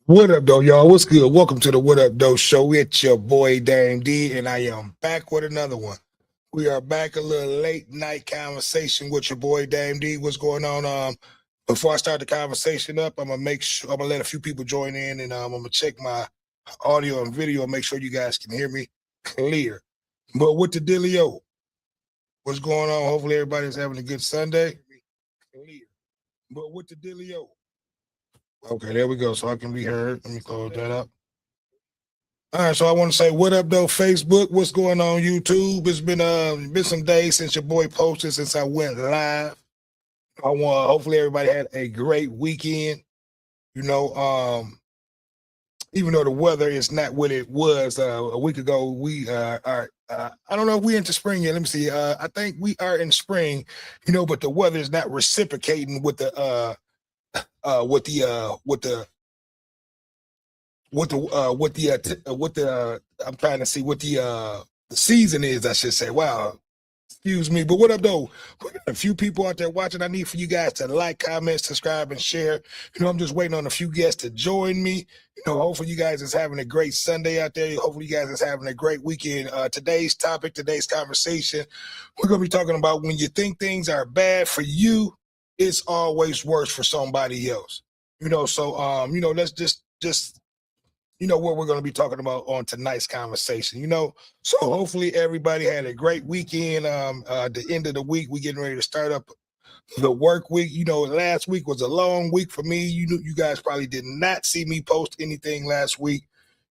What up, though, y'all? What's good? Welcome to the What Up, Though Show. It's your boy, Dame D, and I am back with another one. We are back a little late night conversation with your boy, Dame D. What's going on? Before I start the conversation up, I'm gonna make sure I'm gonna let a few people join in, and I'm gonna check my audio and video and make sure you guys can hear me clear. But with the dealio, what's going on? Hopefully, everybody's having a good Sunday. Clear. But with the dealio. Okay, there we go. So I can be heard. Let me close that up. All right, so I want to say what up though, Facebook. What's going on, YouTube? It's been some days since your boy posted, since I went live. I want hopefully everybody had a great weekend. You know, even though the weather is not what it was a week ago, we are. I don't know if we're into spring yet. Let me see. I think we are in spring. You know, but the weather is not reciprocating with the with the with the I'm trying to see what the season is, I should say. Wow. Excuse me. But what up though? We got a few people out there watching. I need for you guys to like, comment, subscribe, and share. You know, I'm just waiting on a few guests to join me. You know, hopefully you guys is having a great Sunday out there. Hopefully you guys is having a great weekend. Today's topic, today's conversation, we're gonna be talking about when you think things are bad for you, it's always worse for somebody else. You know, so you know, let's just you know what we're going to be talking about on tonight's conversation. You know, so hopefully everybody had a great weekend. At the end of the week, we getting ready to start up the work week. You know, last week was a long week for me. You guys probably did not see me post anything last week,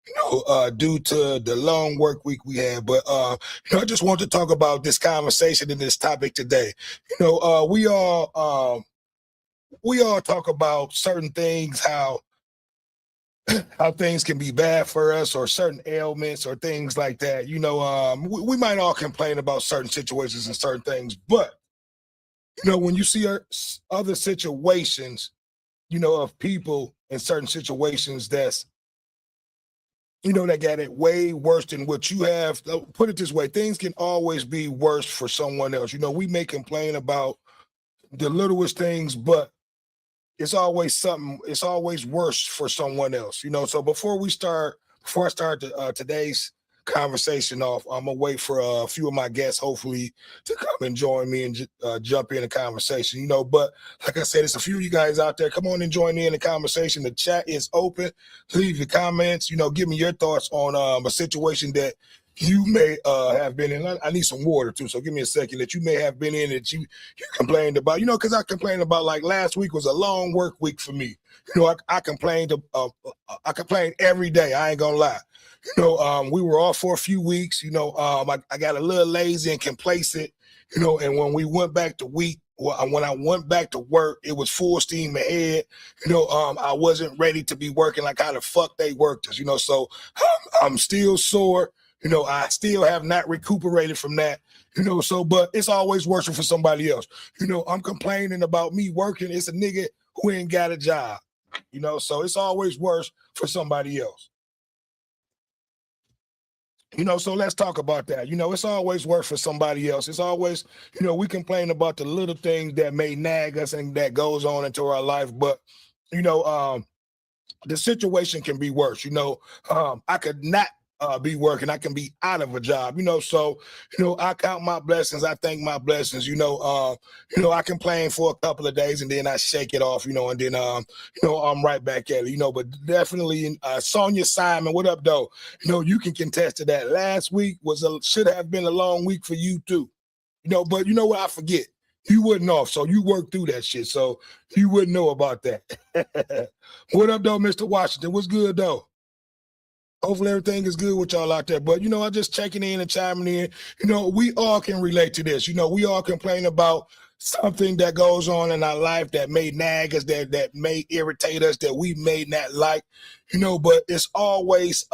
you know, due to the long work week we had. But you know, I just want to talk about this conversation and this topic today. You know, we all talk about certain things, how things can be bad for us, or certain ailments or things like that. You know, we might all complain about certain situations and certain things, but you know, when you see other situations, you know, of people in certain situations that's, you know, that got it way worse than what you have. Put it this way, things can always be worse for someone else. You know, we may complain about the littlest things, but it's always something. It's always worse for someone else, you know. So before I start today's conversation off, I'm gonna wait for a few of my guests, hopefully, to come and join me and jump in the conversation, you know. But like I said, it's a few of you guys out there. Come on and join me in the conversation. The chat is open. Leave your comments. You know, give me your thoughts on a situation that you may have been in. I need some water too, so give me a second. That you may have been in that you complained about. You know, because I complained about, like, last week was a long work week for me. You know, I complained. I complained every day. I ain't gonna lie. You know, we were off for a few weeks. You know, I got a little lazy and complacent. You know, and when we went back to when I went back to work, it was full steam ahead. You know, I wasn't ready to be working like how the fuck they worked us. You know, so I'm still sore. You know, I still have not recuperated from that, you know, so, but it's always worse for somebody else. You know, I'm complaining about me working. It's a nigga who ain't got a job, you know, so it's always worse for somebody else. You know, so let's talk about that. You know, it's always worse for somebody else. It's always, you know, we complain about the little things that may nag us and that goes on into our life, but, you know, the situation can be worse. You know, I could not be working. I can be out of a job. You know, so you know, I count my blessings. I thank my blessings. You know, I complain for a couple of days and then I shake it off. You know, and then you know, I'm right back at it. You know, but definitely, Sonia Simon, what up, though? You know, you can contest to that. Last week should have been a long week for you too. You know, but you know what? I forget. You wasn't off, so you worked through that shit. So you wouldn't know about that. What up, though, Mr. Washington? What's good, though? Hopefully everything is good with y'all out there. But, you know, I just checking in and chiming in. You know, we all can relate to this. You know, we all complain about something that goes on in our life that may nag us, that may irritate us, that we may not like, you know, but it's always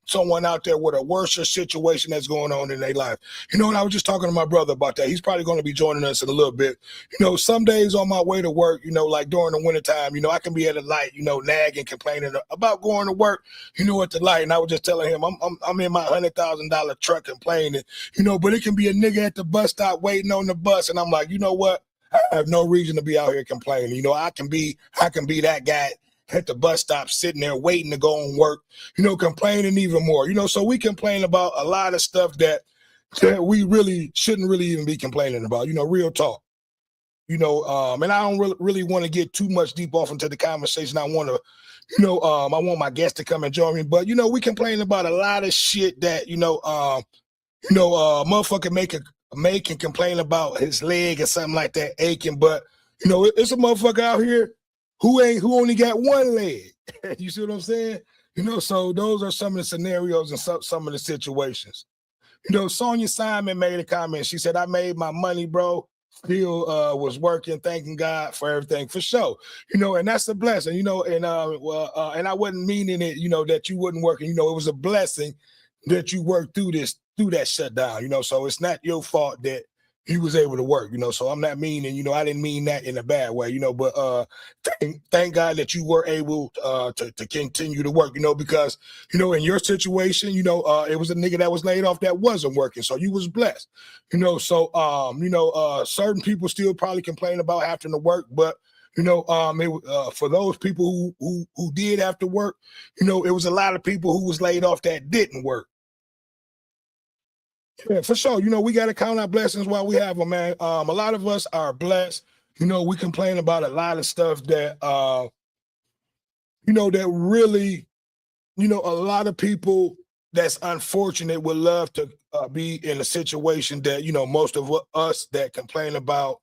someone out there with a worse situation that's going on in their life. You know, and I was just talking to my brother about that. He's probably going to be joining us in a little bit. You know, some days on my way to work, you know, like during the wintertime, you know, I can be at a light, you know, nagging, complaining about going to work, you know, at the light. And I was just telling him, I'm in my $100,000 truck complaining, you know, but it can be a nigga at the bus stop waiting on the bus. And I'm like, you know what? I have no reason to be out here complaining. You know, I can be that guy at the bus stop, sitting there waiting to go on work, complaining even more, so we complain about a lot of stuff that we really shouldn't really even be complaining about, real talk. And I don't really want to get too much deep off into the conversation. I want to, I want my guests to come and join me, but we complain about a lot of shit that, motherfucker make and complain about his leg or something like that aching, but it's a motherfucker out here who only got one leg. You see what I'm saying? So those are some of the scenarios and some of the situations. Sonia Simon made a comment. She said, I made my money, bro. Still was working, thanking God for everything, for sure. And that's a blessing, and I wasn't meaning it, that you wouldn't work. It was a blessing that you worked through that shutdown, so it's not your fault that he was able to work, so I'm not meaning, I didn't mean that in a bad way, but thank God that you were able to continue to work, because, in your situation, it was a nigga that was laid off that wasn't working, so you was blessed, so certain people still probably complain about having to work, but for those people who did have to work, it was a lot of people who was laid off that didn't work. Yeah, for sure. We got to count our blessings while we have them, man. A lot of us are blessed. We complain about a lot of stuff that, that really, a lot of people that's unfortunate would love to be in a situation that, most of us that complain about,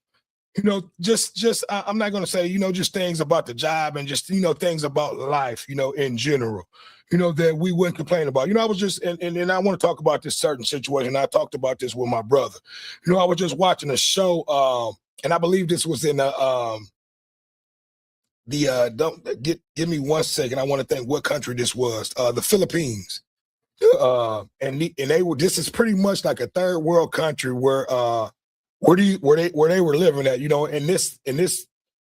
just I'm not going to say, just things about the job and just, things about life, in general, that we wouldn't complain about. I was just, and I want to talk about this certain situation. I talked about this with my brother. I was just watching a show, and I believe this was in don't give me 1 second. I want to think what country this was. The Philippines. And they were, this is pretty much like a third world country where they were living at, and this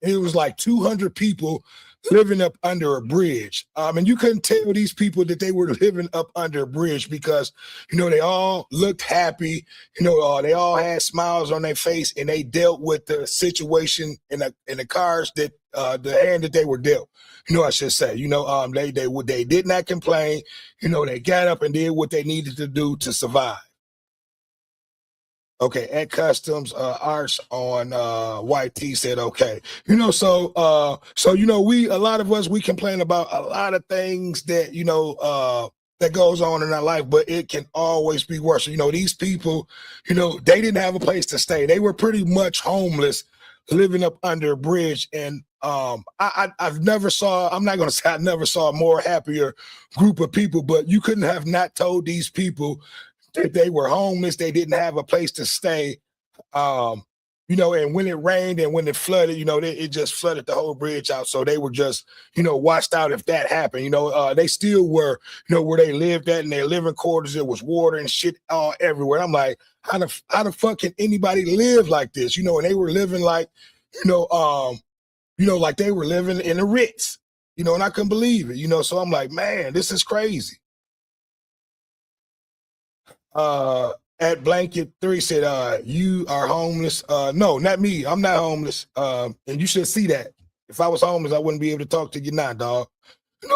it was like 200 people living up under a bridge. And you couldn't tell these people that they were living up under a bridge because, they all looked happy, they all had smiles on their face, and they dealt with the situation in the cars that the hand that they were dealt. I should say, they did not complain. They got up and did what they needed to do to survive. Okay, at customs, Arch on White T said, okay. So a lot of us, we complain about a lot of things that, that goes on in our life, but it can always be worse. These people, they didn't have a place to stay. They were pretty much homeless, living up under a bridge. And I've never saw, I'm not going to say I never saw a more happier group of people, but you couldn't have not told these people that they were homeless, they didn't have a place to stay. And when it rained and when it flooded, it just flooded the whole bridge out. So they were just, watched out if that happened. They still were, where they lived at in their living quarters, there was water and shit all everywhere. I'm like, how the fuck can anybody live like this? And they were living like, like they were living in the Ritz, and I couldn't believe it, so I'm like, man, this is crazy. At Blanket 3 said, you are homeless. No, not me. I'm not homeless. And you should see that. If I was homeless, I wouldn't be able to talk to you now, dog.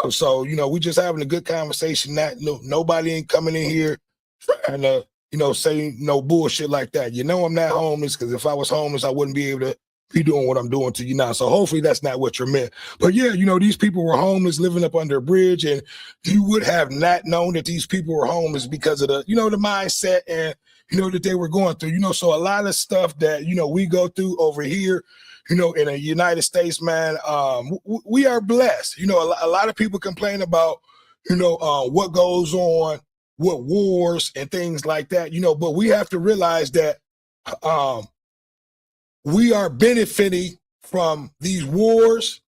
So, we just having a good conversation. Nobody ain't coming in here trying to, say no bullshit like that. I'm not homeless, because if I was homeless, I wouldn't be able to be doing what I'm doing to you now. So hopefully that's not what you're meant. But yeah, these people were homeless, living up under a bridge, and you would have not known that these people were homeless because of the, the mindset and, that they were going through, so a lot of stuff that, we go through over here, in the United States, man, we are blessed. A lot of people complain about, what goes on, what wars and things like that, but we have to realize that, we are benefiting from these wars,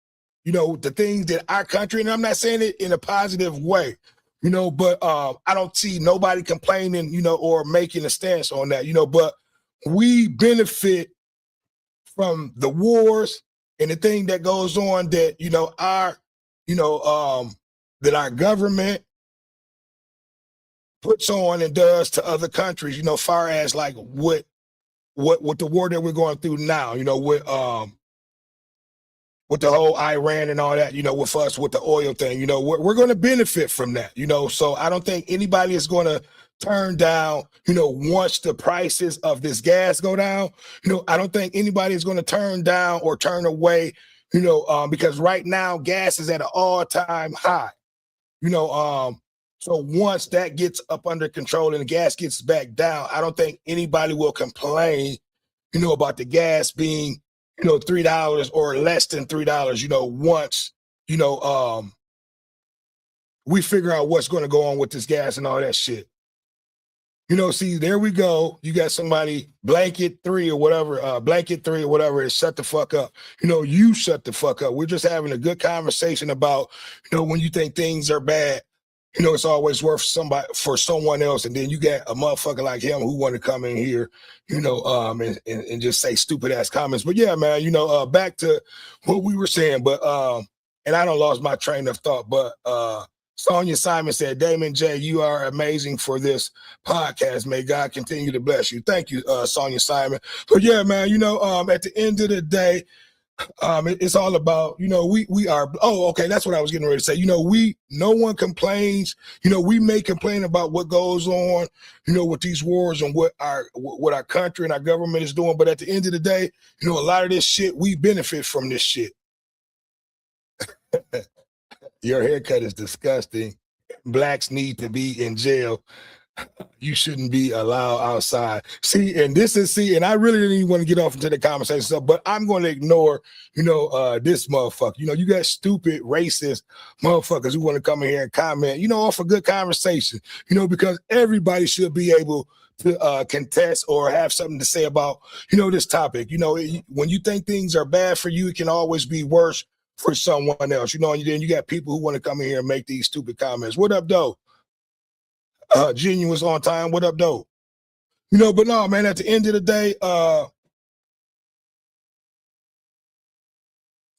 the things that our country, and I'm not saying it in a positive way, but I don't see nobody complaining, or making a stance on that, but we benefit from the wars and the thing that goes on that, that our government puts on and does to other countries, far as like what the war that we're going through now, with with the whole Iran and all that, with us, with the oil thing, we're going to benefit from that, so I don't think anybody is going to turn down, once the prices of this gas go down, I don't think anybody is going to turn down or turn away, because right now gas is at an all-time high, so once that gets up under control and the gas gets back down, I don't think anybody will complain, about the gas being, $3 or less than $3, once, we figure out what's going to go on with this gas and all that shit. See, there we go. You got somebody blanket three or whatever, is shut the fuck up. You shut the fuck up. We're just having a good conversation about, when you think things are bad, it's always worth for someone else. And then you got a motherfucker like him who want to come in here, and just say stupid ass comments. But yeah, man, back to what we were saying, but, and I don't lost my train of thought, but, Sonia Simon said, Damon J, you are amazing for this podcast. May God continue to bless you. Thank you, Sonia Simon. But yeah, man, at the end of the day, it's all about, we are, okay, that's what I was getting ready to say. No one complains, we may complain about what goes on, with these wars and what our country and our government is doing. But at the end of the day, a lot of this shit, we benefit from this shit. Your haircut is disgusting. Blacks need to be in jail. You shouldn't be allowed outside. And I really didn't even want to get off into the conversation stuff, but I'm going to ignore, this motherfucker. You got stupid, racist motherfuckers who want to come in here and comment, off a good conversation, because everybody should be able to contest or have something to say about, this topic. When you think things are bad for you, it can always be worse for someone else, and then you got people who want to come in here and make these stupid comments. What up, though? Genuine's on time. What up, though? But no, man, at the end of the day, I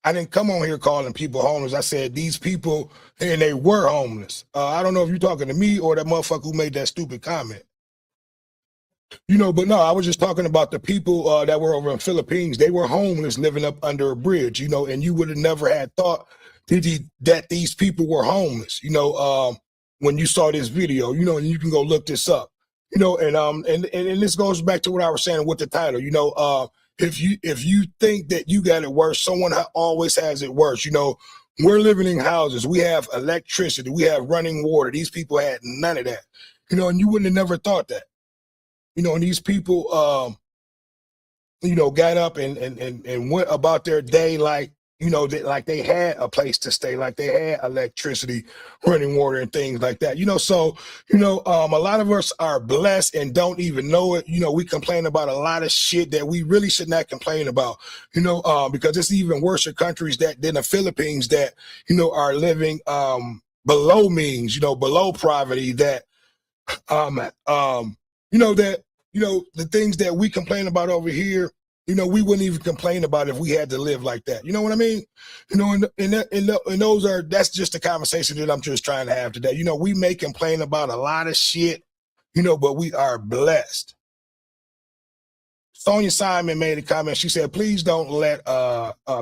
didn't come on here calling people homeless. I said these people, and they were homeless. I don't know if you're talking to me or that motherfucker who made that stupid comment. But no, I was just talking about the people that were over in the Philippines. They were homeless living up under a bridge, and you would have never had thought that these people were homeless, when you saw this video, and you can go look this up, and this goes back to what I was saying with the title, if you think that you got it worse, someone always has it worse. We're living in houses. We have electricity. We have running water. These people had none of that, and you wouldn't have never thought that. And these people, got up and went about their day like, like they had a place to stay, like they had electricity, running water and things like that. So, a lot of us are blessed and don't even know it. We complain about a lot of shit that we really should not complain about, because it's even worse in countries than the Philippines that, are living below means, below poverty, that the things that we complain about over here, we wouldn't even complain about if we had to live like that. You know what I mean? And that's just the conversation that I'm just trying to have today. We may complain about a lot of shit, but we are blessed. Sonia Simon made a comment. She said, please don't let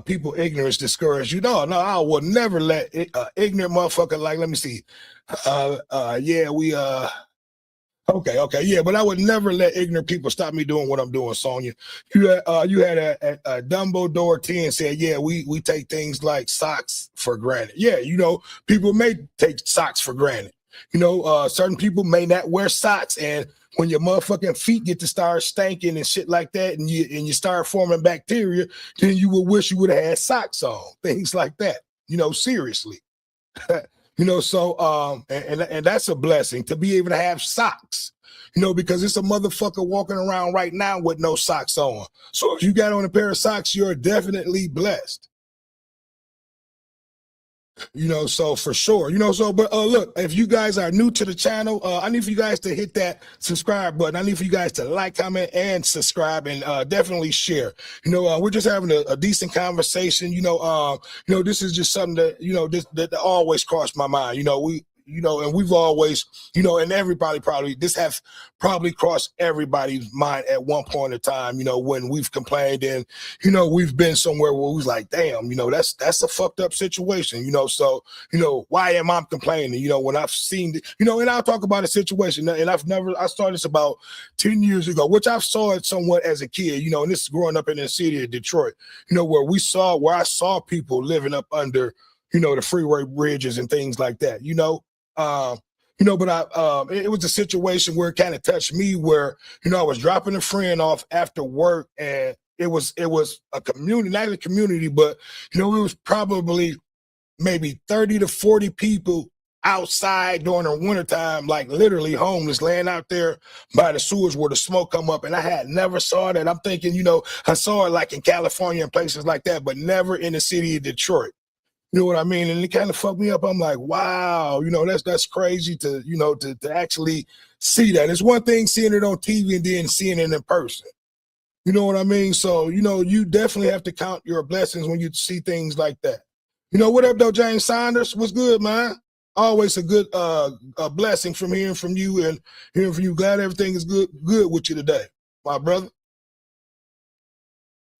people ignorance discourage you. No, I will never let ignorant motherfucker, like, let me see. Okay, yeah, but I would never let ignorant people stop me doing what I'm doing, Sonia. You had a Dumbledore 10 said, yeah, we take things like socks for granted. Yeah, people may take socks for granted. Certain people may not wear socks, and when your motherfucking feet get to start stinking and shit like that, and you start forming bacteria, then you will wish you would have had socks on. Things like that. Seriously. So and that's a blessing to be able to have socks, because it's a motherfucker walking around right now with no socks on. So if you got on a pair of socks, you're definitely blessed. So for sure, but look, if you guys are new to the channel, I need for you guys to hit that subscribe button. I need for you guys to like, comment, and subscribe, and definitely share. We're just having a decent conversation. This is just something that, that always crossed my mind. and we've always, and everybody probably, this has probably crossed everybody's mind at one point in time, when we've complained and, we've been somewhere where we was like, damn, that's a fucked up situation, so, why am I complaining? When I've seen, and I'll talk about a situation, and I started this about 10 years ago, which I saw it somewhat as a kid, and this is growing up in the city of Detroit, where I saw people living up under, the freeway bridges and things like that, but it was a situation where it kind of touched me where, I was dropping a friend off after work, and it was a community, not a community, but, it was probably maybe 30 to 40 people outside during the wintertime, like literally homeless, laying out there by the sewers where the smoke come up. And I had never saw that. I'm thinking, I saw it like in California and places like that, but never in the city of Detroit. You know what I mean? And it kind of fucked me up. I'm like, wow, that's crazy to, to actually see that. It's one thing seeing it on TV and then seeing it in person. You know what I mean? So, you definitely have to count your blessings when you see things like that. What up, though, James Saunders? What's good, man? Always a good a blessing from hearing from you and hearing from you. Glad everything is good with you today, my brother.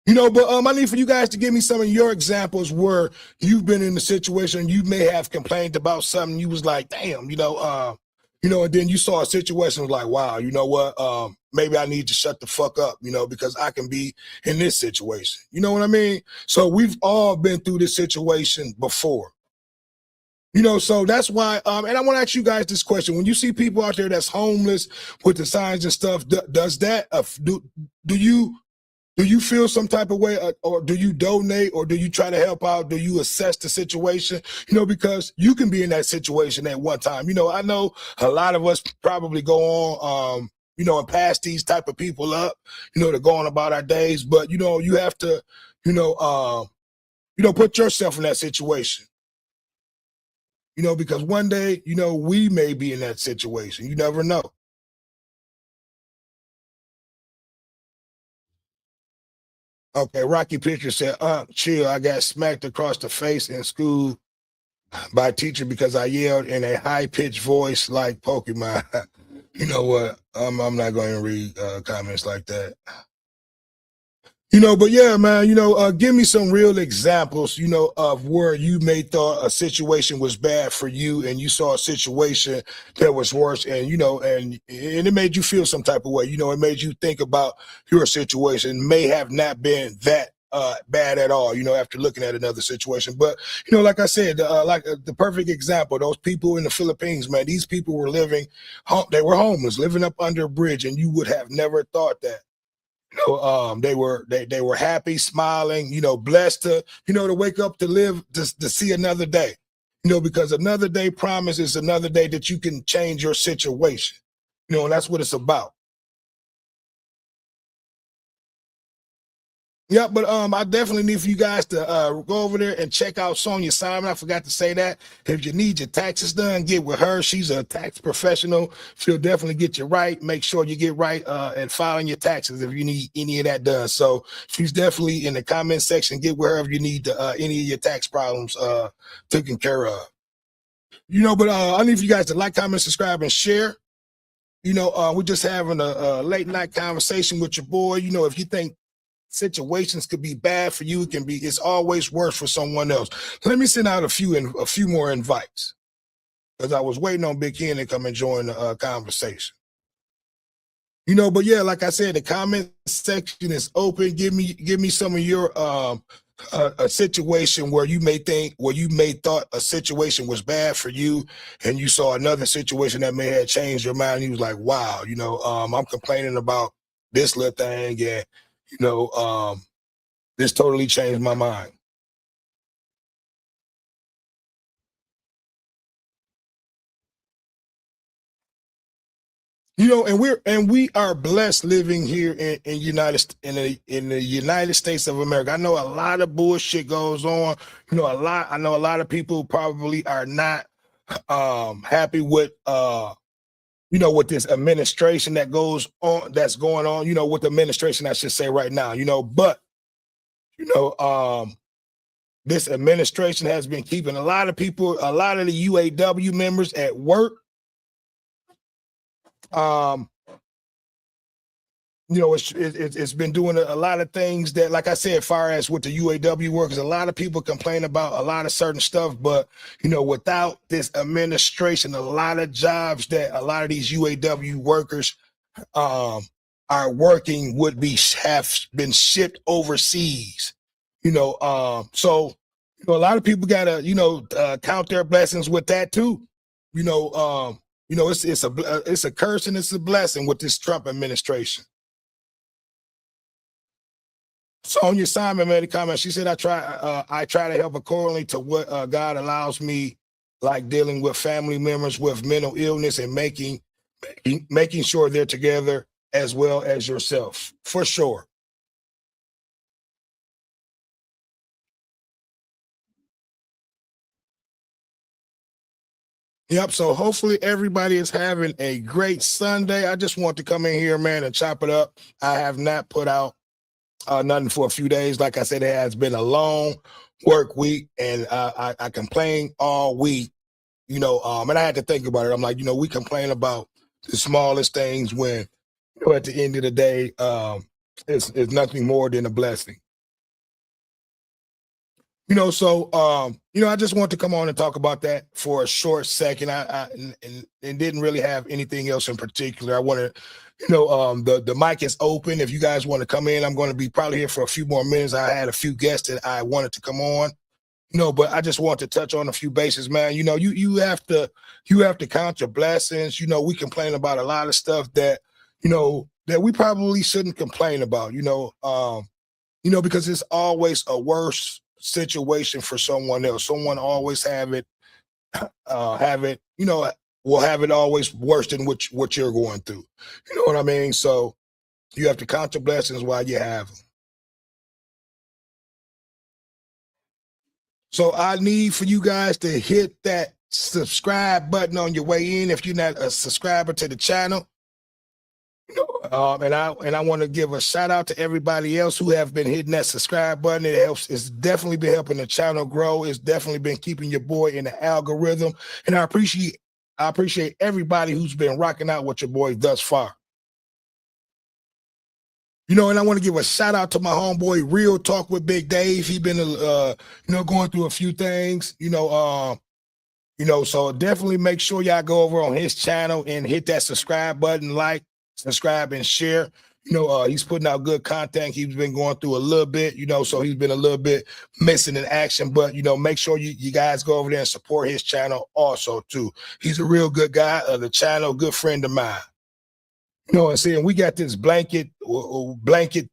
But I need for you guys to give me some of your examples where you've been in a situation you may have complained about something. You was like, damn, and then you saw a situation was like, wow, you know what? Maybe I need to shut the fuck up, because I can be in this situation. You know what I mean? So we've all been through this situation before. So that's why, and I want to ask you guys this question. When you see people out there that's homeless with the signs and stuff, does that, do you feel some type of way, or do you donate, or do you try to help out? Do you assess the situation? Because you can be in that situation at one time. I know a lot of us probably go on, and pass these type of people up, to go on about our days. But, you have to, put yourself in that situation. Because one day, we may be in that situation. You never know. Okay, Rocky Picture said, chill, I got smacked across the face in school by a teacher because I yelled in a high-pitched voice like Pokemon. You know what? I'm not going to read comments like that. But yeah, man, give me some real examples, of where you may thought a situation was bad for you and you saw a situation that was worse, and, and it made you feel some type of way, it made you think about your situation may have not been that bad at all, after looking at another situation. But, like I said, the perfect example, those people in the Philippines, man, these people were they were homeless, living up under a bridge, and you would have never thought that. They were happy, smiling, blessed to wake up to live to see another day, because another day promises another day that you can change your situation, and that's what it's about. Yeah, but I definitely need for you guys to go over there and check out Sonia Simon. I forgot to say that. If you need your taxes done, get with her. She's a tax professional. She'll definitely get you right. Make sure you get right and filing your taxes if you need any of that done. So she's definitely in the comment section. Get with her if you need any of your tax problems taken care of. But I need for you guys to like, comment, subscribe, and share. We're just having a late night conversation with your boy. If you think situations could be bad for you, it's always worse for someone else. Let me send out a few more invites, because I was waiting on Big Ken to come and join the conversation. But yeah, like I said, the comment section is open. Give me some of your a situation where you may thought a situation was bad for you, and you saw another situation that may have changed your mind. And you was like, wow, I'm complaining about this little thing, and this totally changed my mind. And we are blessed living here in the United States of America. I know a lot of bullshit goes on. I know a lot of people probably are not happy with with this administration that's going on, with the administration, I should say right now, but this administration has been keeping a lot of people, a lot of the UAW members at work. You know, it's been doing a lot of things that, like I said, far as with the UAW workers, a lot of people complain about a lot of certain stuff, but you know, without this administration, a lot of jobs that a lot of these UAW workers are working would have been shipped overseas. You know, so you know, a lot of people gotta count their blessings with that too. You know, it's a curse and it's a blessing with this Trump administration. Sonia Simon made a comment. She said, I try to help accordingly to what God allows me, like dealing with family members with mental illness and making sure they're together as well as yourself, for sure. Yep. So hopefully everybody is having a great Sunday. I just want to come in here, man, and chop it up. I have not put out nothing for a few days. Like I said, it has been a long work week, and I complained all week, you know, and I had to think about it. I'm like, you know, we complain about the smallest things when, you know, at the end of the day, it's nothing more than a blessing. You know, so you know, I just want to come on and talk about that for a short second. And didn't really have anything else in particular. I want to, you know, the mic is open. If you guys want to come in, I'm going to be probably here for a few more minutes. I had a few guests that I wanted to come on, you know, but I just want to touch on a few bases, man. You know, you have to count your blessings. You know, we complain about a lot of stuff that, you know, that we probably shouldn't complain about, you know, because it's always a worse situation for someone else. Someone always have it, you know, will have it always worse than what you're going through. You know what I mean? So you have to count your blessings while you have them. So I need for you guys to hit that subscribe button on your way in if you're not a subscriber to the channel. And I want to give a shout out to everybody else who have been hitting that subscribe button. It helps. It's definitely been helping the channel grow. It's definitely been keeping your boy in the algorithm. And I appreciate everybody who's been rocking out with your boy thus far. You know, and I want to give a shout out to my homeboy, Real Talk with Big Dave. He been, you know, going through a few things, you know, so definitely make sure y'all go over on his channel and hit that subscribe button, like, subscribe, and share. You know, he's putting out good content. He's been going through a little bit, you know, so he's been a little bit missing in action. But, you know, make sure you guys go over there and support his channel also, too. He's a real good guy of the channel, good friend of mine. You know what I'm saying? We got this blanket 3TT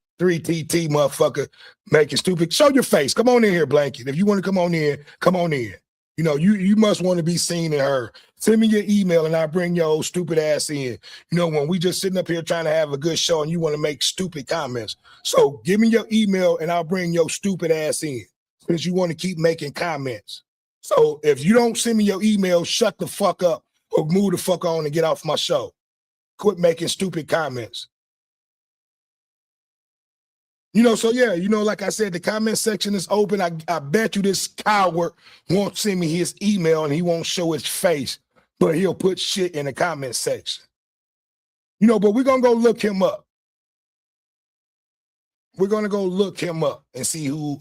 motherfucker making stupid. Show your face. Come on in here, Blanket. If you want to come on in, come on in. You know, you must want to be seen and heard. Send me your email and I'll bring your old stupid ass in. You know, when we just sitting up here trying to have a good show and you want to make stupid comments. So give me your email and I'll bring your stupid ass in since you want to keep making comments. So if you don't send me your email, shut the fuck up or move the fuck on and get off my show. Quit making stupid comments. You know, so yeah, you know, like I said, the comment section is open. I bet you this coward won't send me his email and he won't show his face, but he'll put shit in the comment section. You know, but we're going to go look him up. We're going to go look him up and see who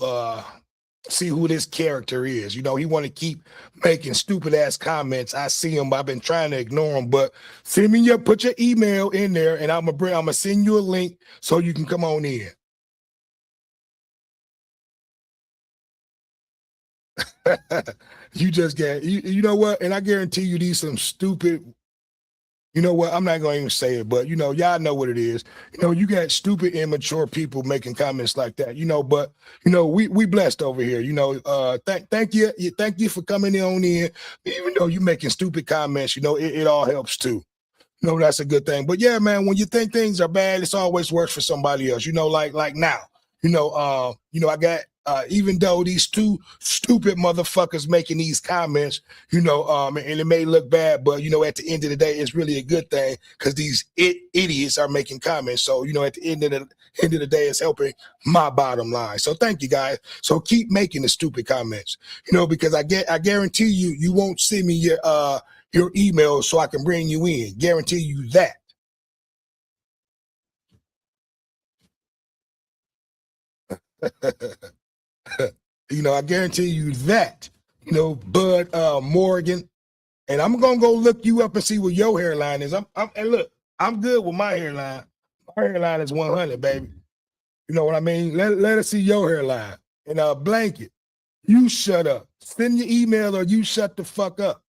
this character is. You know, he want to keep making stupid ass comments. I see him. I've been trying to ignore him, but send me put your email in there and I'm going to send you a link so you can come on in. You just get, you know what? And I guarantee you these some stupid, you know what? I'm not going to even say it, but you know, y'all know what it is. You know, you got stupid, immature people making comments like that, you know, but you know, we blessed over here, you know, thank you for coming on in, even though you making stupid comments, you know, it all helps too. You know, that's a good thing. But yeah, man, when you think things are bad, it's always worse for somebody else, you know, like now, you know, I got even though these two stupid motherfuckers making these comments, and it may look bad, but at the end of the day, it's really a good thing because these idiots are making comments. So at the end of the day, it's helping my bottom line. So thank you guys. So keep making the stupid comments, because I guarantee you won't send me your email so I can bring you in. Guarantee you that. I guarantee you that. Bud Morgan, and I'm gonna go look you up and see what your hairline is. And look, I'm good with my hairline. My hairline is 100, baby. You know what I mean? Let us see your hairline. And Blanket, you shut up. Send your email or you shut the fuck up.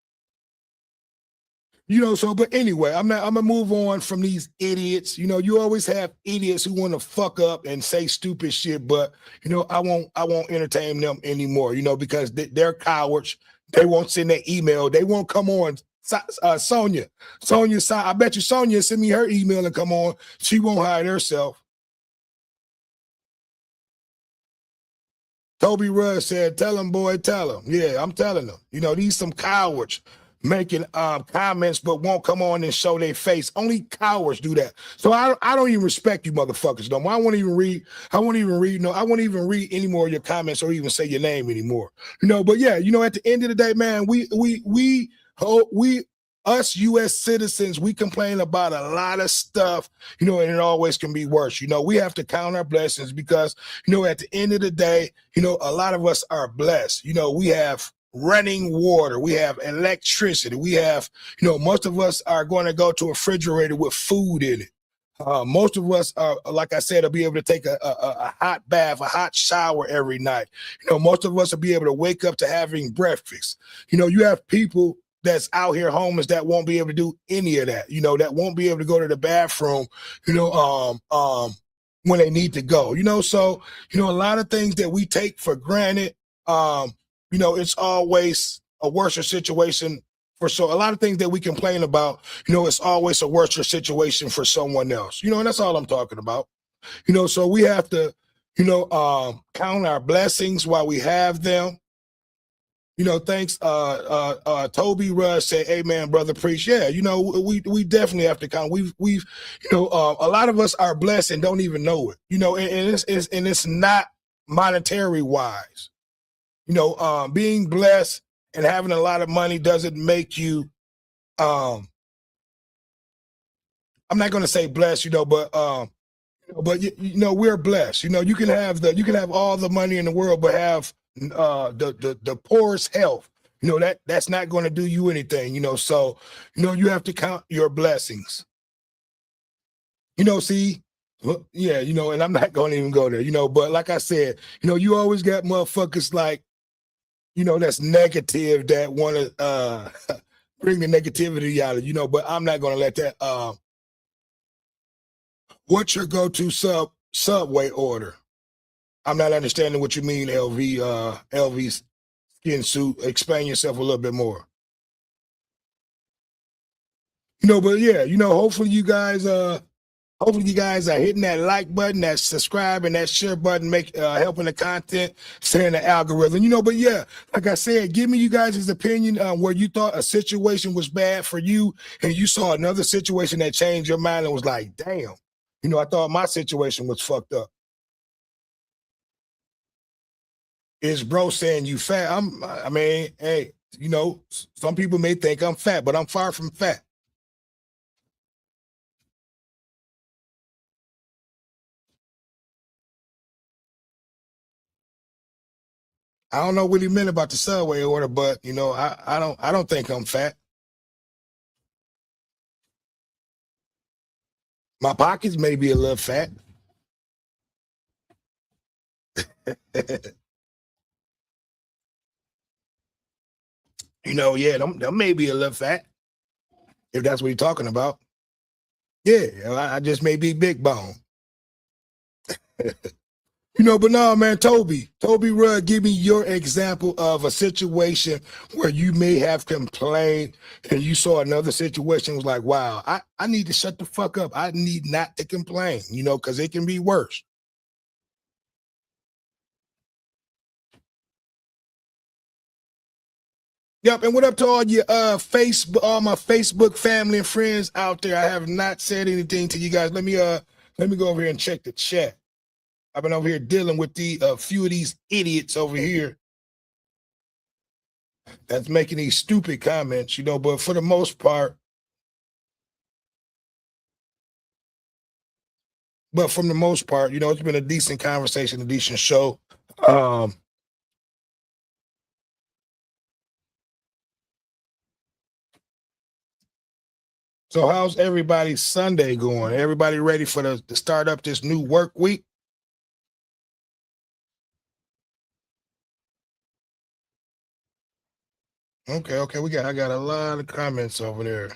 But anyway, I'm gonna move on from these idiots. You always have idiots who want to fuck up and say stupid shit, but I won't entertain them anymore, because they're cowards. They won't send their email, they won't come on. Sonia, I bet you Sonia send me her email and come on. She won't hide herself. Toby Rudd said, tell him, boy, tell him. Yeah, I'm telling them. These some cowards making comments but won't come on and show their face. Only cowards do that. So I don't even respect you motherfuckers no more. I won't even read any more of your comments or even say your name anymore. But yeah, at the end of the day, man, us U.S. citizens, we complain about a lot of stuff, and it always can be worse. We have to count our blessings because, at the end of the day, a lot of us are blessed. We have running water, we have electricity, we have, most of us are going to go to a refrigerator with food in it. Most of us are, like I said, will be able to take a hot bath, a hot shower every night. Most of us will be able to wake up to having breakfast. You have people that's out here homeless that won't be able to do any of that, that won't be able to go to the bathroom, when they need to go, so, a lot of things that we take for granted, it's always a worse situation a lot of things that we complain about, it's always a worse situation for someone else, and that's all I'm talking about, so we have to, count our blessings while we have them. Thanks. Toby Rudd said, "Amen, brother, preach." Yeah, we definitely have to count. We've, a lot of us are blessed and don't even know it. And it's not monetary wise. Being blessed and having a lot of money doesn't make you. I'm not going to say blessed, but we're blessed. You can have all the money in the world, but have the poorest health. That's not going to do you anything. So you have to count your blessings. See, yeah, and I'm not going to even go there. But like I said, you always got motherfuckers like, that's negative that want to bring the negativity out of but I'm not going to let that. What's your go-to subway order? I'm not understanding what you mean, LV's skin suit. Explain yourself a little bit more. But yeah, hopefully you guys are hitting that like button, that subscribe, and that share button, helping the content, saying the algorithm. But yeah, like I said, give me you guys' opinion on where you thought a situation was bad for you, and you saw another situation that changed your mind and was like, damn, I thought my situation was fucked up. Is bro saying you fat? Hey, some people may think I'm fat, but I'm far from fat. I don't know what he meant about the subway order, but I don't think I'm fat. My pockets may be a little fat. Yeah, them may be a little fat, if that's what you're talking about. Yeah, I just may be big bone. But no, man, Toby Rudd, give me your example of a situation where you may have complained and you saw another situation was like, wow, I need to shut the fuck up. I need not to complain, because it can be worse. Yep, and what up to all your Facebook, all my Facebook family and friends out there? I have not said anything to you guys. Let me go over here and check the chat. I've been over here dealing with the few of these idiots over here that's making these stupid comments, but for the most part, from the most part, it's been a decent conversation, a decent show. Um, so how's everybody's Sunday going? Everybody ready for to start up this new work week? Okay, I got a lot of comments over there.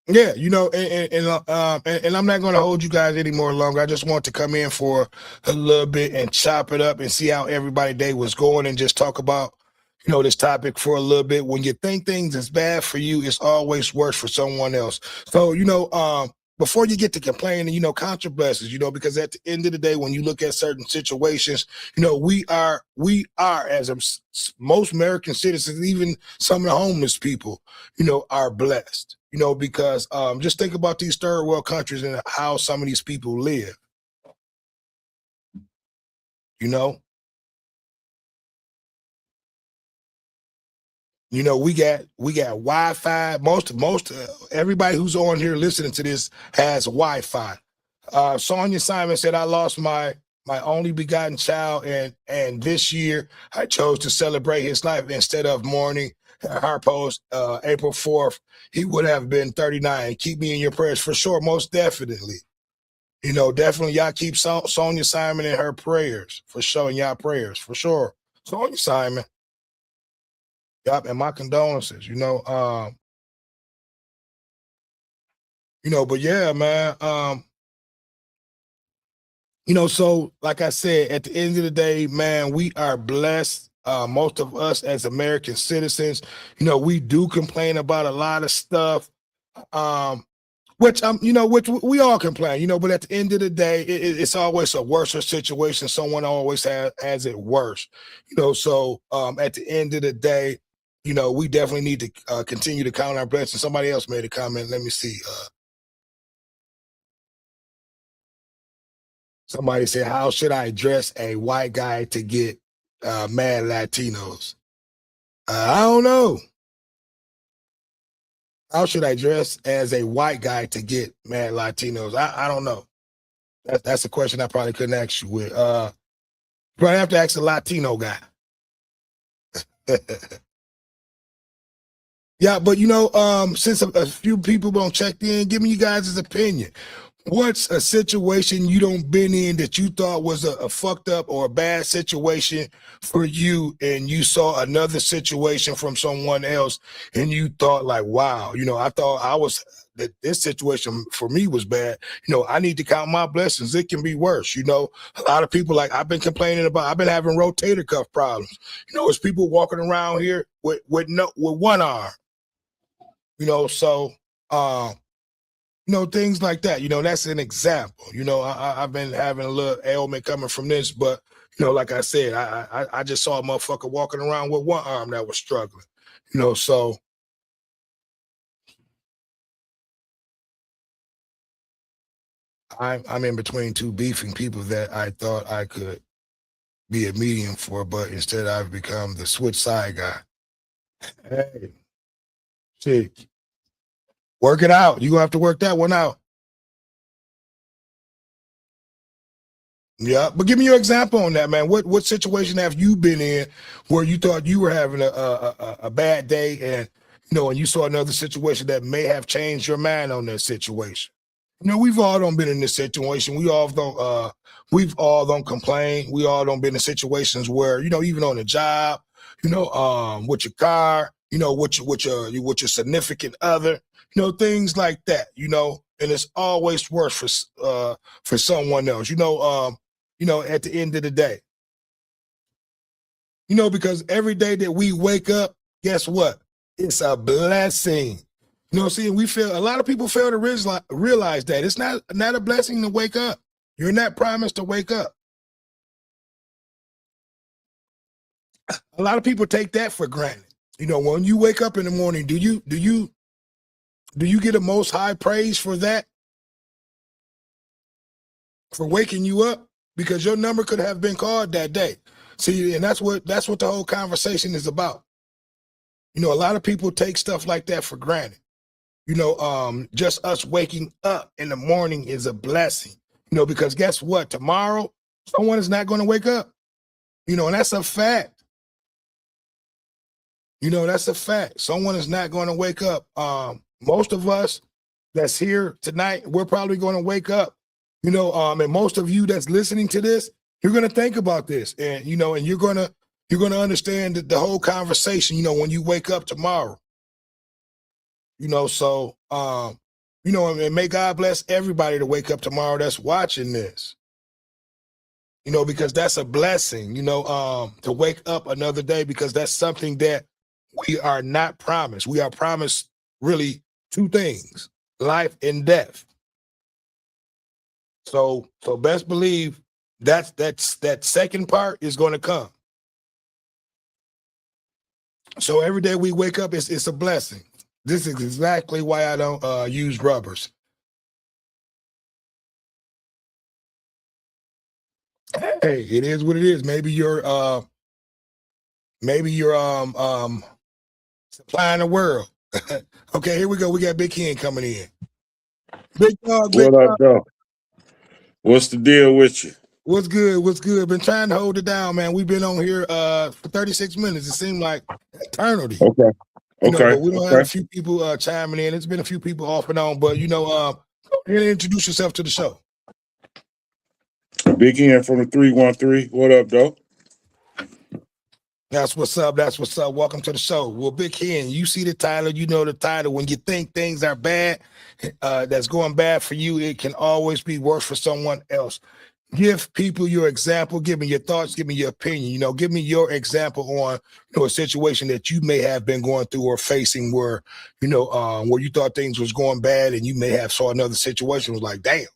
Yeah, and I'm not going to hold you guys any more longer. I just want to come in for a little bit and chop it up and see how everybody day was going and just talk about, this topic for a little bit. When you think things is bad for you, it's always worse for someone else. So, before you get to complaining, count your blessings, because at the end of the day, when you look at certain situations, we are as most American citizens, even some of the homeless people, are blessed, because just think about these third world countries and how some of these people live, you know. We got Wi-Fi. Most everybody who's on here listening to this has Wi-Fi. Sonia Simon said, "I lost my only begotten child, and this year I chose to celebrate his life instead of mourning." Her post, April 4th, he would have been 39. Keep me in your prayers for sure, most definitely. Definitely y'all keep Sonia Simon in her prayers for sure, in y'all prayers for sure. Sonia Simon, yup, and my condolences. But yeah, man. So like I said, at the end of the day, man, we are blessed. Most of us as American citizens, we do complain about a lot of stuff. Which we all complain, but at the end of the day, it's always a worse situation. Someone always has it worse, So at the end of the day, we definitely need to continue to count our blessings. Somebody else made a comment. Let me see. Somebody said, "How should I dress a white guy to get mad Latinos?" I don't know. How should I dress as a white guy to get mad Latinos? I don't know. That's a question I probably couldn't ask you with. Probably have to ask a Latino guy. Yeah, but since a few people don't check in, give me you guys' opinion. What's a situation you don't been in that you thought was a fucked up or a bad situation for you, and you saw another situation from someone else, and you thought like, wow, I thought that this situation for me was bad. I need to count my blessings. It can be worse. A lot of people, like I've been complaining about. I've been having rotator cuff problems. It's people walking around here with one arm. So. Things like that. That's an example. I've been having a little ailment coming from this, but like I said, I just saw a motherfucker walking around with one arm that was struggling. So I'm in between two beefing people that I thought I could be a medium for, but instead I've become the switch side guy. Hey, shit, work it out. You gonna have to work that one out. Yeah, but give me your example on that, man. What situation have you been in where you thought you were having a bad day, and and you saw another situation that may have changed your mind on that situation? We've all don't been in this situation. We've all don't complain. We all don't been in situations where, even on the job, with your car, with your significant other, things like that, and it's always worse for someone else, at the end of the day, because every day that we wake up, guess what? It's a blessing. You know, see, a lot of people fail to realize that it's not a blessing to wake up. You're not promised to wake up. A lot of people take that for granted. You know, when you wake up in the morning, do you get a most high praise for that? For waking you up? Because your number could have been called that day. See, and that's what the whole conversation is about. You know, a lot of people take stuff like that for granted. You know, just us waking up in the morning is a blessing. You know, because guess what? Tomorrow, someone is not going to wake up. You know, and that's a fact. You know, that's a fact. Someone is not going to wake up. Most of us that's here tonight, we're probably going to wake up. You know, and most of you that's listening to this, you're going to think about this, and you know, and you're going to understand the whole conversation. You know, when you wake up tomorrow. You know, so you know, and may God bless everybody to wake up tomorrow that's watching this. You know, because that's a blessing. You know, to wake up another day, because that's something that we are not promised. We are promised really two things: life and death. So best believe that second part is going to come. So every day we wake up, it's a blessing. This is exactly why I don't use rubbers. Hey, it is what it is. Maybe you're supplying the world. Okay, here we go. We got Big Ken coming in. Big dog, big What up, dog. though? What's the deal with you? What's good? What's good? Been trying to hold it down, man. We've been on here for 36 minutes. It seemed like eternity. Okay. You know, Okay. but we don't have a few people chiming in. It's been a few people off and on, but you know, go ahead and introduce yourself to the show. Big Ian from the 313. What up, though? That's what's up. That's what's up. Welcome to the show. Well, Big Ken, you see the title, you know the title. When you think things are bad, that's going bad for you, it can always be worse for someone else. Give people your example. Give me your thoughts. Give me your opinion. You know, give me your example on, you know, a situation that you may have been going through or facing where, you know, where you thought things was going bad, and you may have saw another situation was like, damn, you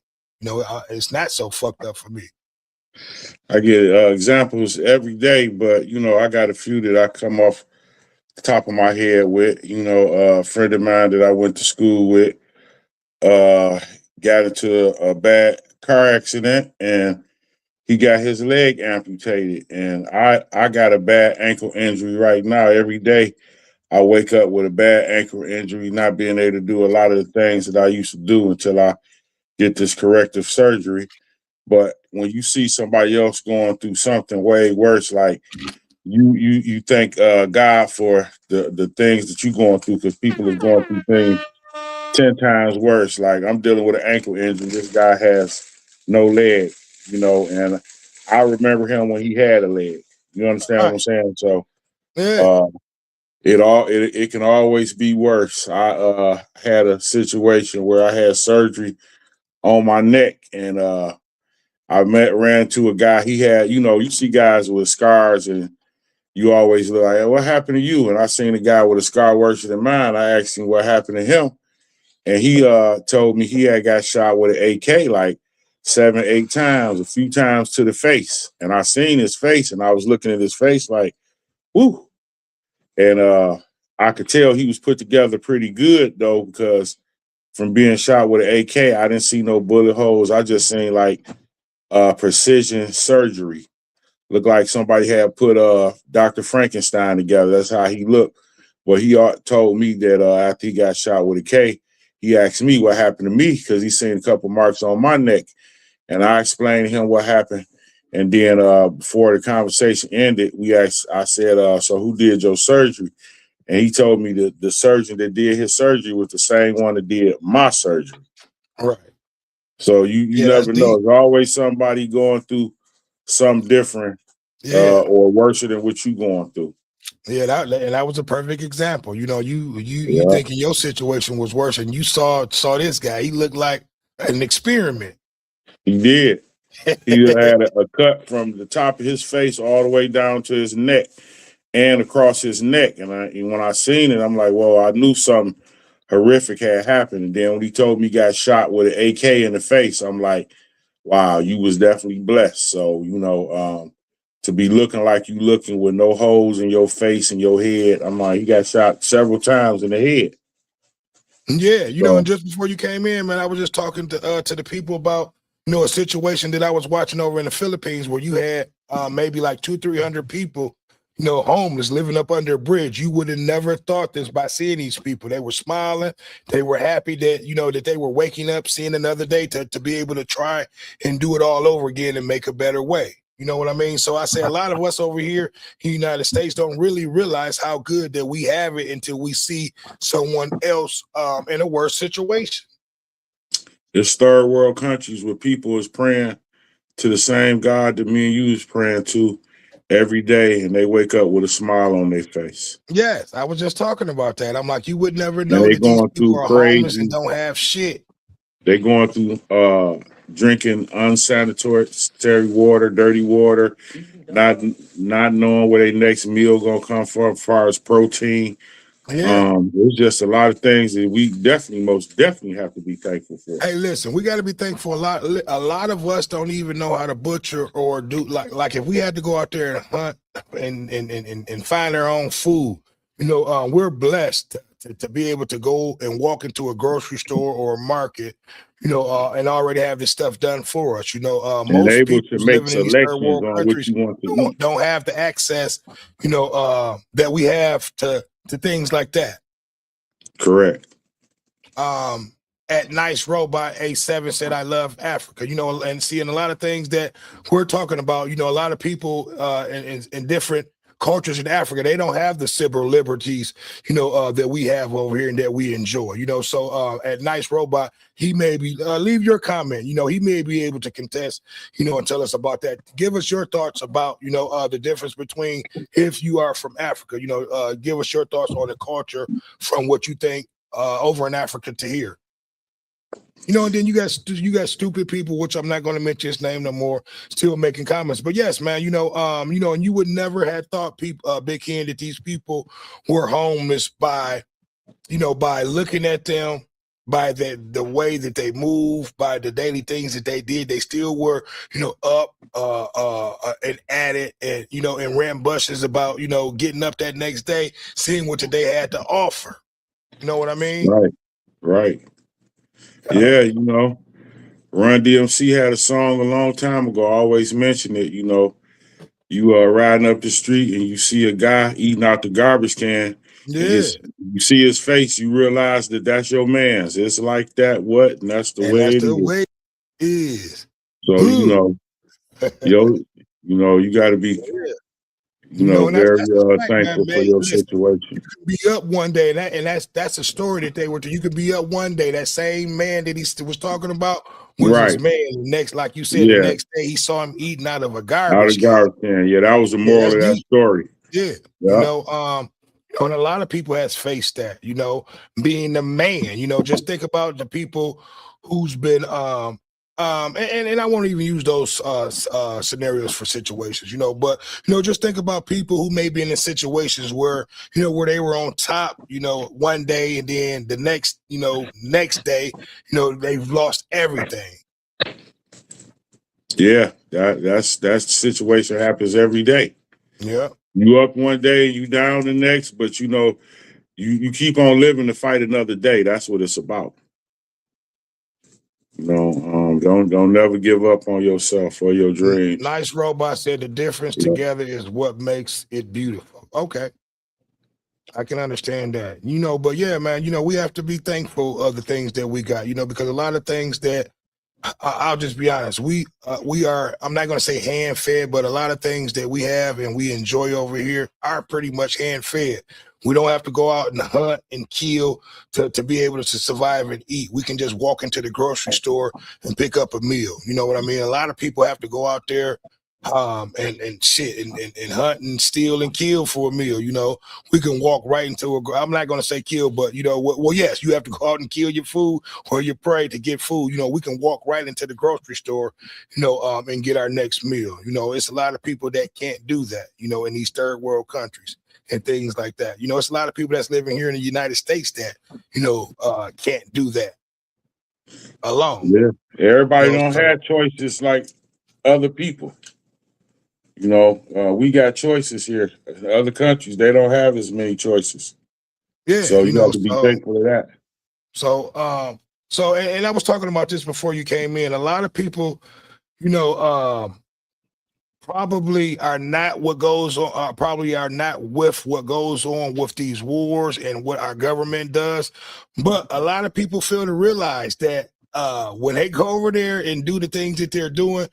know, it's not so fucked up for me. I get examples every day, but, you know, I got a few that I come off the top of my head with. You know, a friend of mine that I went to school with got into a bad car accident, and he got his leg amputated. And I got a bad ankle injury right now. Every day I wake up with a bad ankle injury, not being able to do a lot of the things that I used to do until I get this corrective surgery. But when you see somebody else going through something way worse, like you thank God for the things that you're going through, because people are going through things 10 times worse. Like, I'm dealing with an ankle injury. This guy has no leg, you know, and I remember him when he had a leg. You understand what I'm saying? So Yeah. it can always be worse. I had a situation where I had surgery on my neck, and I ran to a guy. He had, you know, you see guys with scars, and you always look like, hey, what happened to you? And I seen a guy with a scar worse than mine. I asked him what happened to him, and he told me he had got shot with an AK like 7, 8 times, a few times to the face. And I seen his face, and I was looking at his face like, whoo. And I could tell he was put together pretty good, though, because from being shot with an AK, I didn't see no bullet holes. I just seen like precision surgery. Looked like somebody had put Dr. Frankenstein together. That's how he looked. But he told me that after he got shot with a K, he asked me what happened to me, because he seen a couple marks on my neck. And I explained to him what happened. And then before the conversation ended, I said, so who did your surgery? And he told me that the surgeon that did his surgery was the same one that did my surgery. Right. So you never know. There's always somebody going through something different or worse than what you going through. Yeah, that was a perfect example. You know, you thinking your situation was worse, and you saw this guy. He looked like an experiment. He did. He had a cut from the top of his face all the way down to his neck and across his neck. And when I seen it, I'm like, well, I knew something horrific had happened. And then when he told me he got shot with an AK in the face, I'm like, wow, you was definitely blessed. So, to be looking like you looking with no holes in your face and your head, I'm like, he got shot several times in the head. Yeah, So, and just before you came in, man, I was just talking to the people about a situation that I was watching over in the Philippines where you had maybe like 200-300 people, homeless living up under a bridge. You would have never thought this by seeing these people. They were smiling, they were happy that that they were waking up, seeing another day to be able to try and do it all over again and make a better way. You know what I mean? So I say a lot of us over here in the United States don't really realize how good that we have it until we see someone else in a worse situation. it's third world countries where people is praying to the same God that me and you is praying to every day, and they wake up with a smile on their face. Yes, I was just talking about that. I'm like, you would never And know they that these going people through are homeless and crazy. don't have shit. They going through drinking unsanitary water, dirty water, not knowing where their next meal gonna come from as far as protein. Yeah. There's just a lot of things that we most definitely have to be thankful for. Hey, listen, we got to be thankful. A lot of us don't even know how to butcher or do like if we had to go out there and hunt and find our own food. We're blessed to be able to go and walk into a grocery store or a market, and already have this stuff done for us. And Most able people to who's make living in these third selections world on what countries you want to don't, eat. don't have the access, that we have to things like that. Correct. At Nice Robot A7 said, I love Africa, and seeing a lot of things that we're talking about, a lot of people in different cultures in Africa, they don't have the civil liberties, that we have over here and that we enjoy, so at Nice Robot, he may be, leave your comment, he may be able to contest, and tell us about that. Give us your thoughts about, the difference between if you are from Africa, give us your thoughts on the culture from what you think over in Africa to here. And then you got stupid people, which I'm not going to mention his name no more, still making comments. But yes, man, and you would never have thought people, Big Hen, that these people were homeless by looking at them, by the way that they move, by the daily things that they did. They still were, up and at it, and and rambunctious about getting up that next day, seeing what the day had to offer. You know what I mean? Right. Right. Yeah. Run DMC had a song a long time ago. I always mention it. You are riding up the street and you see a guy eating out the garbage can, and Yeah. you see his face, you realize that that's your man's. It's like that, and that's the And way that's it the is. way it is. So yo, you got to be, Yeah. And that's very a fact, man. thankful for your Listen, you situation. could be up one day, that's a story that they were. You could be up one day. That same man that he was talking about was his Right? man. The next, like you said, the Yeah, next day he saw him eating out of a out of garbage can. garbage can. Yeah, that was the Yeah, moral that's of that deep. story. Yeah, Yeah, and a lot of people has faced that. Being the man. Just think about the people who's been and I won't even use those scenarios for situations, but just think about people who may be in situations where where they were on top, one day, and then the next day, they've lost everything. yeah. That's the situation happens every day. Yeah. You up one day, you down the next, but you keep on living to fight another day. That's what it's about. Don't never give up on yourself or your dreams. Nice Robot said the difference Yeah. together is what makes it beautiful. Okay. I can understand that, but yeah, man, we have to be thankful of the things that we got, because a lot of things that I'll just be honest, we are, I'm not going to say hand fed, but a lot of things that we have and we enjoy over here are pretty much hand fed. We don't have to go out and hunt and kill to be able to survive and eat. We can just walk into the grocery store and pick up a meal. You know what I mean? A lot of people have to go out there and shit and hunt and steal and kill for a meal. We can walk right into I'm not going to say kill, but well, yes, you have to go out and kill your food or your prey to get food. We can walk right into the grocery store, and get our next meal. It's a lot of people that can't do that, in these third world countries. and things like that. You know, it's a lot of people that's living here in the United States that, can't do that alone. Yeah, You everybody know, don't so have choices like other people. We got choices here. Other countries, they don't have as many choices. yeah, So you have to be so thankful of that. so and I was talking about this before you came in. A lot of people, you know, probably are not what goes on, probably are not with what goes on with these wars and what our government does. But a lot of people fail to realize that when they go over there and do the things that they're doing,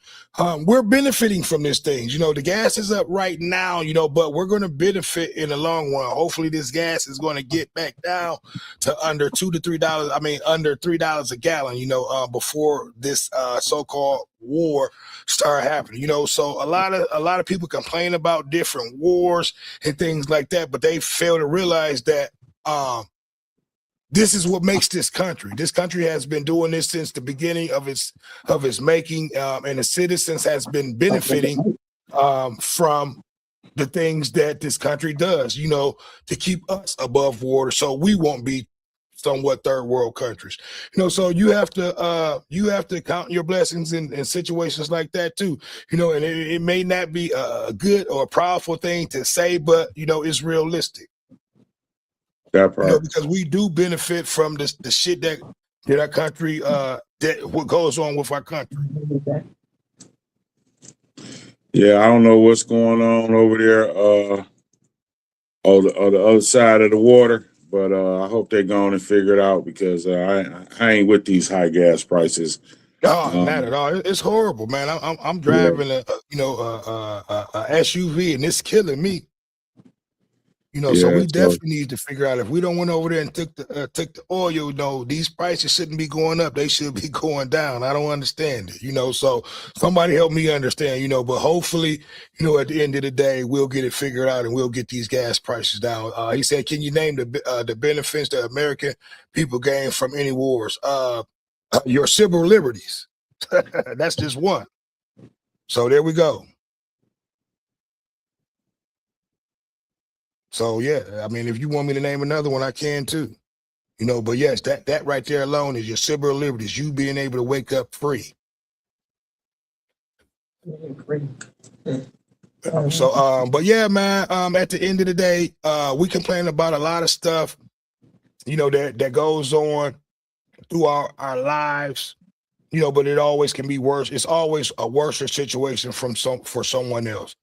we're benefiting from these things. You know, the gas is up right now, but we're going to benefit in the long run. Hopefully, this gas is going to get back down to under $2 to $3. I mean, under $3 a gallon. Before this so-called war start happening. So a lot of people complain about different wars and things like that, but they fail to realize that this is what makes this country. This country has been doing this since the beginning of its making, and the citizens has been benefiting from the things that this country does, to keep us above water so we won't be somewhat third world countries. So you have to count your blessings in situations like that too. And it may not be a good or a powerful thing to say, but it's realistic. That part. Because we do benefit from the shit that our country that what goes on with our country. Yeah, I don't know what's going on over there on the other side of the water, but I hope they're going to figure it out because I ain't with these high gas prices. Oh, not at all. It's horrible, man. I'm driving a SUV and it's killing me. So we definitely need to figure out if we don't went over there and took the oil. These prices shouldn't be going up; they should be going down. I don't understand it. So somebody help me understand. But hopefully, at the end of the day, we'll get it figured out and we'll get these gas prices down. He said, "Can you name the benefits the American people gain from any wars? Your civil liberties. That's just one. So there we go." So yeah, I mean, if you want me to name another one, I can too. But yes, that right there alone is your civil liberties, you being able to wake up free. But yeah, man, at the end of the day, we complain about a lot of stuff, that goes on through our lives, but it always can be worse. It's always a worse situation for someone else.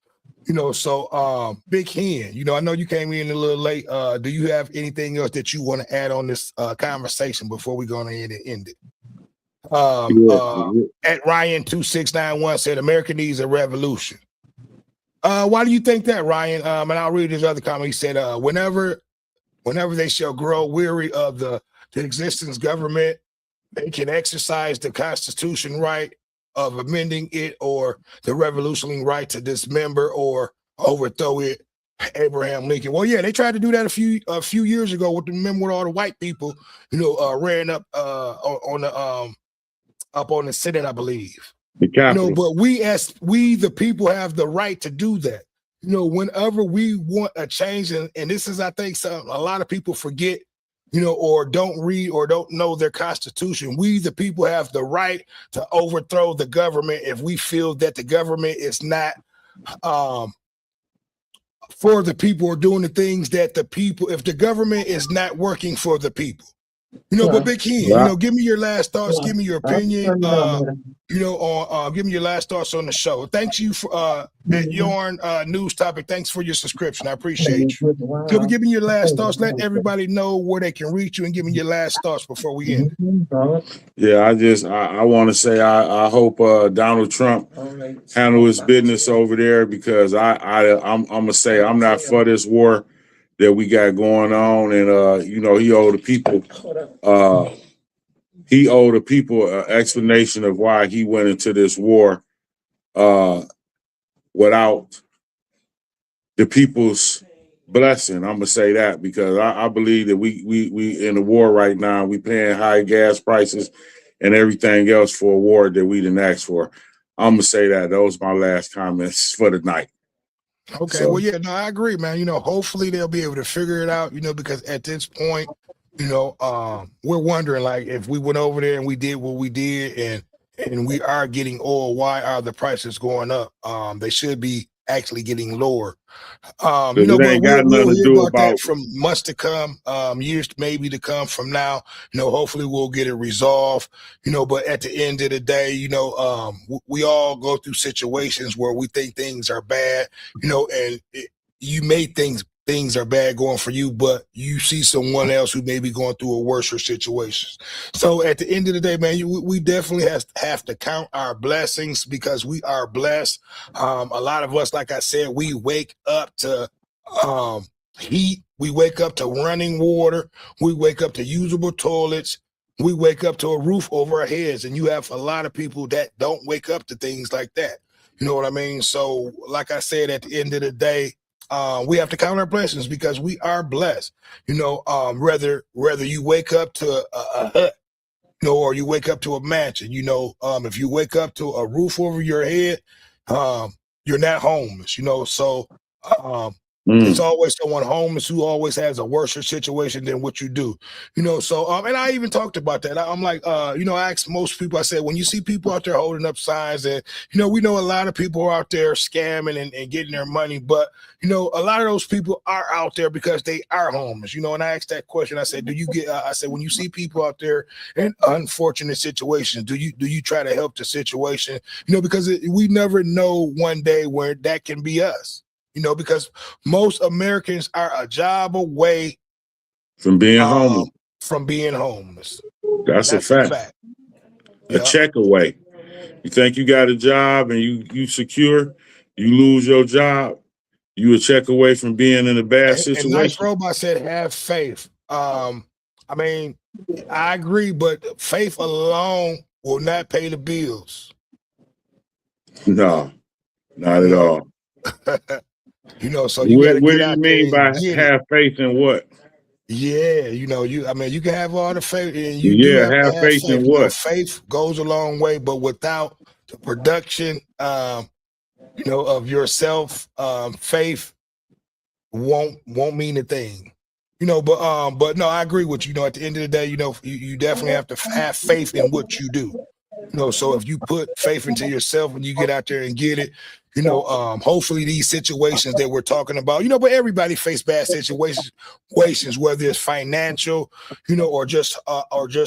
So Big Hen, I know you came in a little late. Do you have anything else that you want to add on this conversation before we go ahead and end it? At Ryan2691 said America needs a revolution. Why do you think that, Ryan? And I'll read his other comment. He said, whenever they shall grow weary of the existence government, they can exercise the Constitution right of amending it or the revolutionary right to dismember or overthrow it. Abraham Lincoln. Well, yeah, they tried to do that a few years ago with all the white people, ran up on the Senate, I believe. The Capitol. But we the people have the right to do that. Whenever we want a change, and this is, I think, something a lot of people forget, or don't read or don't know their Constitution. We, the people, have the right to overthrow the government if we feel that the government is not for the people or doing the things that the people, if the government is not working for the people. But Big Hen, give me your last thoughts, give me your opinion, give me your last thoughts on the show. Thanks you for that Yarn news topic. Thanks for your subscription. I appreciate you. Give me your last thoughts. Let everybody know where they can reach you and give me your last thoughts before we end it. Yeah, I want to say I hope Donald Trump handle his business over there because I'm gonna say I'm not for this war that we got going on, and he owed the people an explanation of why he went into this war without the people's blessing. I'm gonna say that because I believe that we in the war right now. We paying high gas prices and everything else for a war that we didn't ask for. I'm gonna say that. Those are my last comments for the night. Okay, So well, yeah, no, I agree, man. Hopefully they'll be able to figure it out, because at this point, we're wondering, like, if we went over there and we did what we did and we are getting oil, why are the prices going up? They should be actually getting lower. because it But ain't got we'll nothing to hear do about that about from months to come, years maybe to come from now. Hopefully we'll get it resolved. But at the end of the day, we all go through situations where we think things are bad, and you may think things are bad going for you, but you see someone else who may be going through a worse situation. So at the end of the day, man, we definitely have to count our blessings because we are blessed. A lot of us, like I said, we wake up to heat. We wake up to running water. We wake up to usable toilets. We wake up to a roof over our heads. And you have a lot of people that don't wake up to things like that. You know what I mean? So, like I said, at the end of the day, we have to count our blessings because we are blessed. Whether you wake up to a hut, or you wake up to a mansion, if you wake up to a roof over your head, um, you're not homeless, So um, it's mm, always someone homeless who always has a worse situation than what you do, So, and I even talked about that. I'm like, I asked most people, I said, when you see people out there holding up signs and, we know a lot of people are out there scamming and getting their money, but, a lot of those people are out there because they are homeless, and I asked that question. I said, I said, when you see people out there in unfortunate situations, do you try to help the situation, because we never know one day where that can be us. Because most Americans are a job away from being um, homeless. from being homeless. That's a That's a fact. fact. A Yeah. check away. You think you got a job and you secure, you lose your job, you a check away from being in a bad And Nice situation. Robot said, have faith. I mean, I agree, but faith alone will not pay the bills. No, not You at know, all. so you got to What get do you out there mean and by get it. have faith in what? Yeah, you can have all the faith, and you do Yeah, have to have have faith faith. in what? Faith goes a long way, but without the production, of yourself, faith won't mean a thing. But no, I agree with you. At the end of the day, you definitely have to have faith in what you do. So if you put faith into yourself and you get out there and get it, hopefully these situations that we're talking about, but everybody face bad situations, whether it's financial, or just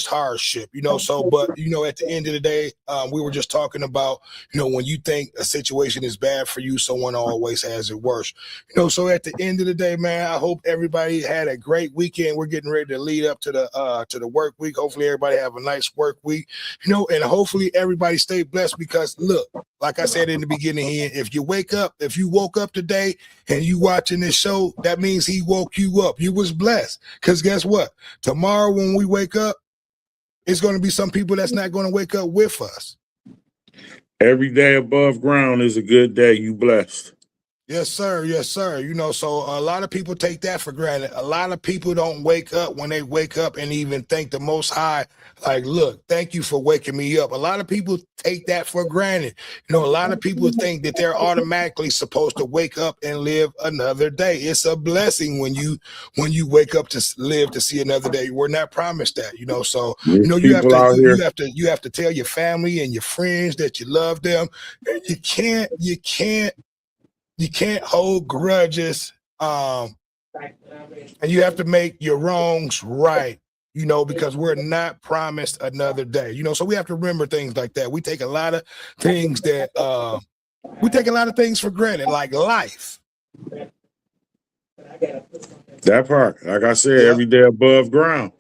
hardship, So, but at the end of the day, we were just talking about, when you think a situation is bad for you, someone always has it worse. So at the end of the day, man, I hope everybody had a great weekend. We're getting ready to lead up to the work week. Hopefully everybody have a nice work week, and hopefully everybody stay blessed because look, like I said in the beginning here, if you woke up today and you watching this show, that means he woke you up. You was blessed. Because guess what? Tomorrow when we wake up, it's going to be some people that's not going to wake up with us. Every day above ground is a good day. You blessed. Yes, sir. Yes, sir. So a lot of people take that for granted. A lot of people don't wake up when they wake up and even thank the Most High, like, look, thank you for waking me up. A lot of people take that for granted. A lot of people think that they're automatically supposed to wake up and live another day. It's a blessing when you wake up to live to see another day. We're not promised that, So There's you have people to out here. you have to tell your family and your friends that you love them. And you can't hold grudges, and you have to make your wrongs right, because we're not promised another day, so we have to remember things like that. We take a lot of things for granted, like life. That part, like I said, Yeah. every day above ground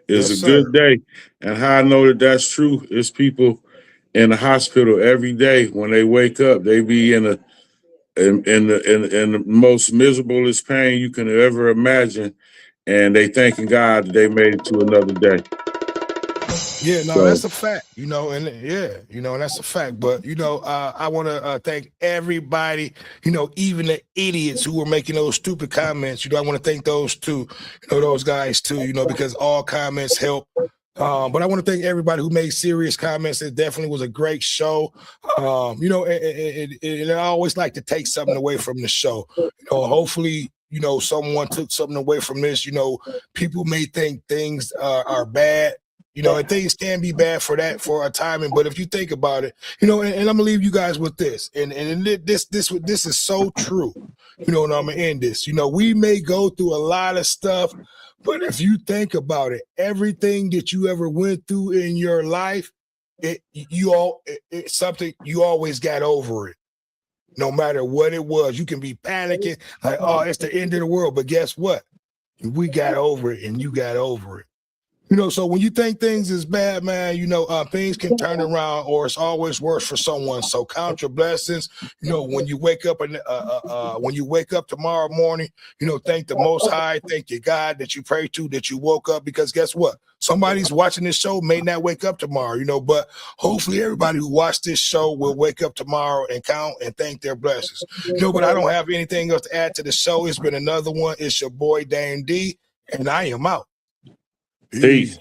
is Yes, a sir. good day. And how I know that that's true is people in the hospital every day when they wake up, they be in the most miserablest pain you can ever imagine, and they thanking God that they made it to another day. Yeah, no, So that's a fact, and yeah, and that's a fact. But I want to thank everybody, even the idiots who were making those stupid comments. I want to thank those too, those guys too, because all comments help But I want to thank everybody who made serious comments. It definitely was a great show. You know, and I always like to take something away from the show. You know, hopefully, you know, someone took something away from this. You know, people may think things are bad. You know, and things can be bad for a timing. But if you think about it, you know, and I'm gonna leave you guys with this, and this is so true. You know, and I'm gonna end this. You know, we may go through a lot of stuff, but if you think about it, everything that you ever went through in your life, it's something you always got over it. No matter what it was, you can be panicking like, oh, it's the end of the world. But guess what? We got over it, and you got over it. You know, so when you think things is bad, man, you know, things can turn around, or it's always worse for someone. So count your blessings. You know, when you wake up and when you wake up tomorrow morning, you know, thank the Most High, thank your God that you pray to, that you woke up. Because guess what? Somebody's watching this show may not wake up tomorrow, you know, but hopefully everybody who watched this show will wake up tomorrow and count and thank their blessings. You know, but I don't have anything else to add to the show. It's been another one. It's your boy Dame D, and I am out. Peace.